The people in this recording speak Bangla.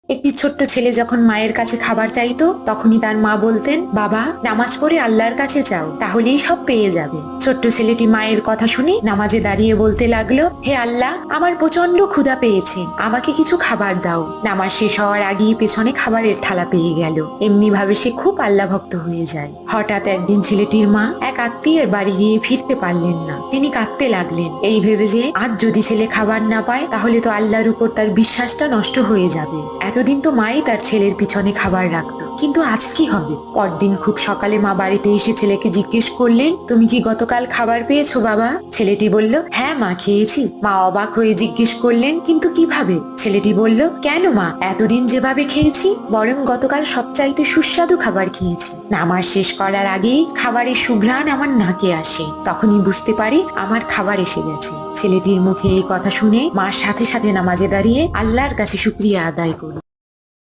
একটি ছোট্ট ছেলে যখন মায়ের কাছে খাবার চাইতো তখনই তার মা বলতেন, বাবা, নামাজ পড়ে আল্লাহর কাছে চাও, তাহলেই সব পেয়ে যাবে। ছোট্ট ছেলেটি মায়ের কথা শুনে নামাজে দাঁড়িয়ে বলতে লাগলো, হে আল্লাহ, আমার প্রচন্ড ক্ষুধা পেয়েছে, আমাকে কিছু খাবার দাও। নামাজ শেষ হওয়ার আগেই পেছনে খাবারের থালা পেয়ে গেল। এমনি ভাবে সে খুব আল্লাহ ভক্ত হয়ে যায়। হঠাৎ একদিন ছেলেটির মা এক আত্মীয়ের বাড়ি গিয়ে ফিরতে পারলেন না। তিনি কাঁদতে লাগলেন, এই ভেবে যে আজ যদি ছেলে খাবার না পায় তাহলে তো আল্লাহর উপর তার বিশ্বাসটা নষ্ট হয়ে যাবে। এতদিন তো মাই তার ছেলের পিছনে খাবার রাখতো, কিন্তু আজ কি হবে? পরদিন খুব সকালে মা বাড়িতে এসে ছেলেকে জিজ্ঞেস করলেন, তুমি কি গতকাল খাবার পেয়েছো বাবা? ছেলেটি বলল, হ্যাঁ মা, খেয়েছি। মা অবাক হয়ে জিজ্ঞেস করলেন, কিন্তু কিভাবে? ছেলেটি বলল, কেন মা, এতদিন যেভাবে খেয়েছি, বরং গতকাল সবচাইতে সুস্বাদু খাবার খেয়েছি। নামাজ শেষ করার আগেই খাবারের সুঘ্রাণ আমার নাকে আসে, তখনই বুঝতে পারি আমার খাবার এসে গেছে। ছেলেটির মুখে এই কথা শুনে মা সাথে সাথে নামাজে দাঁড়িয়ে আল্লাহর কাছে শুকরিয়া আদায় করল।